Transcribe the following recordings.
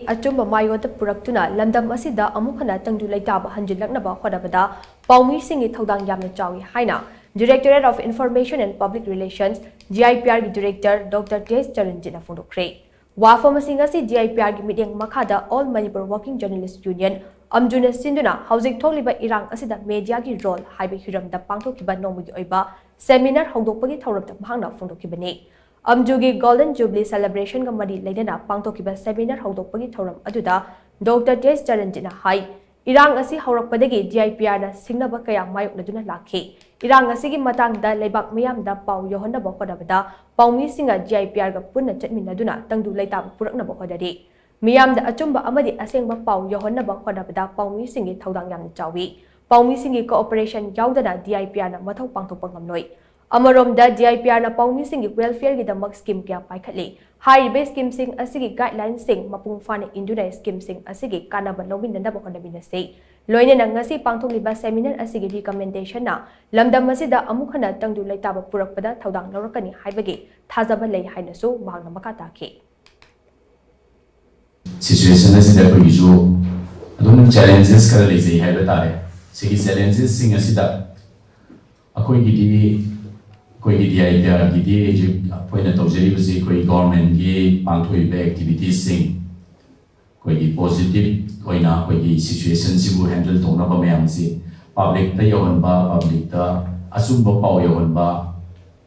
Achumba mayota puraktuna Lamdam Asida Amuk Hanna Tangdu Leitaba Hanjillaknaba Hotnabada Paomee Singi Thoudang Yamna Chaoi haina. Director of Information and Public Relations DIPR Director Dr Th Charanjeet phongdokkhre. Wafam Singasi DIPR meeting Makada All Manipur Working Journalists Union Amjuna Sinduna Housing Tholiba Irang Asida Media ki role Haibe Hiram da Pangthokhiba Nomugi Oiba Seminar Hongdokpagi Thauramta Bhangna phongdokhibani. Amjugi Golden Jubilee Celebration ga mari leidana pangtokhiba seminar hongdokpagi thoram aduda Dr Th Charanjeet na hai Irang asi haurakpadagi DIPR na singnaba kaya mayoknaduna lakhi Irang asigi matangda leibak miyamda pau yohonnaba hotnabada Paomee singa DIPR ga punna chatminaduna Tangdu Leitaba puraknaba hodari miyamda achumba amadi asengba pau yohonnaba hotnabada Paomee singi Thoudang Yamna chawi Paomee singi cooperation yaudana DIPR na mathau pangthokpa ngamloi Amaromda DIPR na Paomee singi welfare gi damak scheme kya paikhatli high scheme sing asigi guidelines sing mapung fana induna scheme sing asigi kanaba lawinna ba konabina sei loine na ngasi pangthokliba seminar asigi recommendation na Lamdam Asida Amuk Hanna Tangdu Leitaba purakpada Thoudang lawrakani haibagi thajaba lei hainasu mahangna makata ki situation asida ko isu adum challenges kara lei haiba tare sigi challenges sing asida akoi gi कोई DIPR की कोई न तौजरी बसे कोई government की पांथोई बे activities सिंग कोई positive कोई ना कोई सिचुएशन सिबु हैंडल तोना बा मैम से पब्लिक ता योहनबा पब्लिक ता असुब पाव योहनबा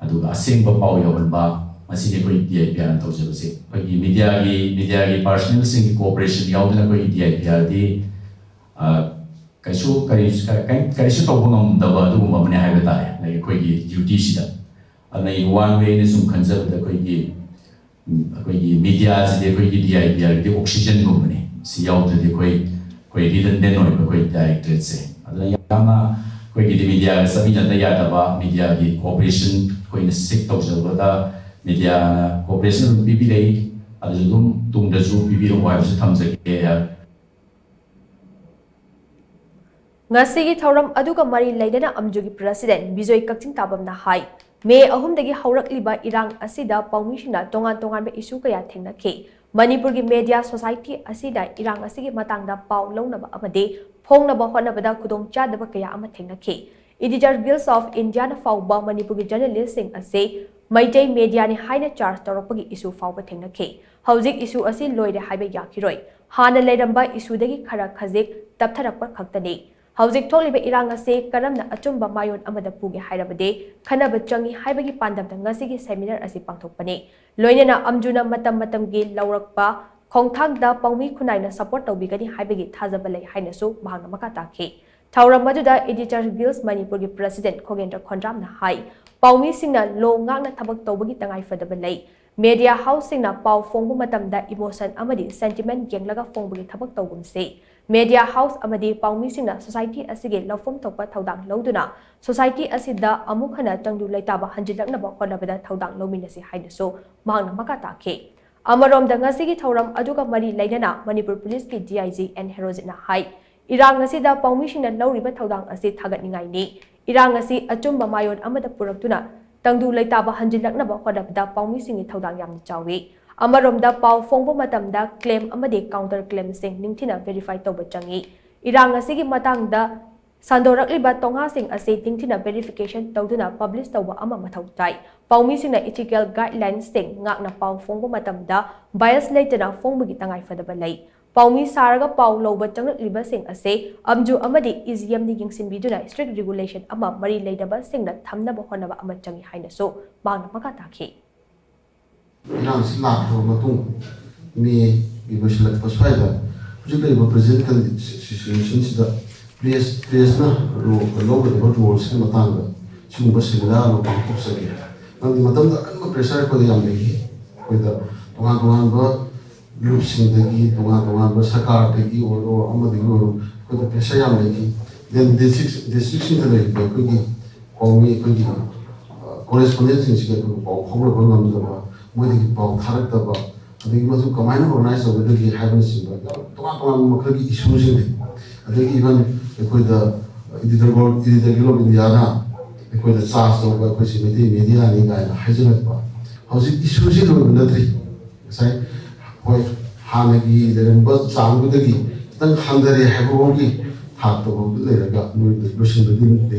अदुगा असिंग पाव योहनबा मसिने कोई DIPR न तौजरी बसे कोई मीडिया की पर्सनल सिंग कोऑपरेशन यावदना कोई DIPR दी कैसु तौबंगम दबा दुगुम बने हाइबे तारे लाइक कोई ड्यूटी सिदा अनै वन वे ने सुम खंजब द कोई मीडिया से कोई DIPR दे ऑक्सीजन गुमने सि याव दे कोई रिडंडेंट होय कोई डायरेक्टर से अदला यामा कोई मीडिया सभी जनता यादबा मीडिया की कोऑपरेशन कोई ने सिक तौजबदा मीडिया कोऑपरेशन बीबी ले अदजुम तुंगदजु बीबी रो vice थमजके Ngasigi thoram aduga mari leidana amjugi president Bijoy Kakching tabamna hai May ahumdagi haurakliba irang asida Paomee sina tongan be issue kaya thengnakhi Manipur gi media society asida irang asigi matangda pau launaba amade phongnaba hotnabada khudong chadaba kaya ama thengnakhi Editor Guild of India na fauba Manipur gi journalist sing ase Maitai media ni haina charge toropagi issue fauba thengnakhi Hauzik issue asi loide haibe yakiroi Hanna leiramba issue dagi khara khajik taptharakpa khaktani Hauzik tholiba irang ase karamna achumba mayon amada puge hairabade khanaba changi haibagi pandamda ngasigi seminar asi pangthokpani loinena amjuna matam gi lawrakpa khongthangda Paomee khunaina support tawbigani haibagi thajaba lei hainasu mahangna makata khi thauram maduda editor guilds Manipur gi president Khogendra Khondramna hai Paomee singna lo ngakna thabak tawbagi tangai fadaba lei media house singna pau phongbu matamda emotion amadi sentiment yenglaga phongbagi thabak tawgun se Media House amadi Paomee singna society asige lawfom thokpa Thoudang loduna society asida Amuk Hanna Tangdu Leitaba Hanjillaknaba Hotnabada Thoudang lominasi hainaso mahangna makata ke Amaromda ngasigi thoram aduga mari leidana Manipur Police ki DIG and Heroes na hai Irang asida Paomee singna lawriba Thoudang ase thagatningai ni Irang asi achumba mayon amada puraktuna Tangdu Leitaba Hanjillaknaba Hotnabada Paomee singi Thoudang Yamna chawi Amaromda pau phongbo matamda claim amade counter claim sing ningthina verify tawba changi irang asigi matangda sandorakliba tongha sing ase ningthina verification tawduna publish tawba ama mathau tai Paomee singna ethical guidelines sing ngakna pau phongbo matamda bias leitana phongbugi tangai fadaba lei Paomee saraga pau loba changrakliba sing ase amju amadi EGM ni yingsinbiduna strict regulation ama mari leidaba singna thamnaba honaba ama changi hainaso mangna makata khi Irang silat ho matung me ibasilak paswaida jika iba present kan situation sida place na ro logo de role sin matanga chung basila lo pangkop sagi nang di matam da kan pressure ko yam legi ko da tongan ba group sing dagi tongan ba sakar dagi oro amadi oro ko da pressure yam legi then district da legi ko gi Paomee ko gi correspondence sing ko khobro ba ngam da Modi pau tharak taba adigi masu kamaina organize obedagi happen simba tongan makhagi issues ne adigi even ekoi da editor gilo indiana ekoi da charge to ba ko media ni ga hajana ba hausi issues lo natri sai hoi हानगी लेरंबा चांगबदगी तंग हंदरे हैबोगी थातबो लेरगा नोय lotion बदी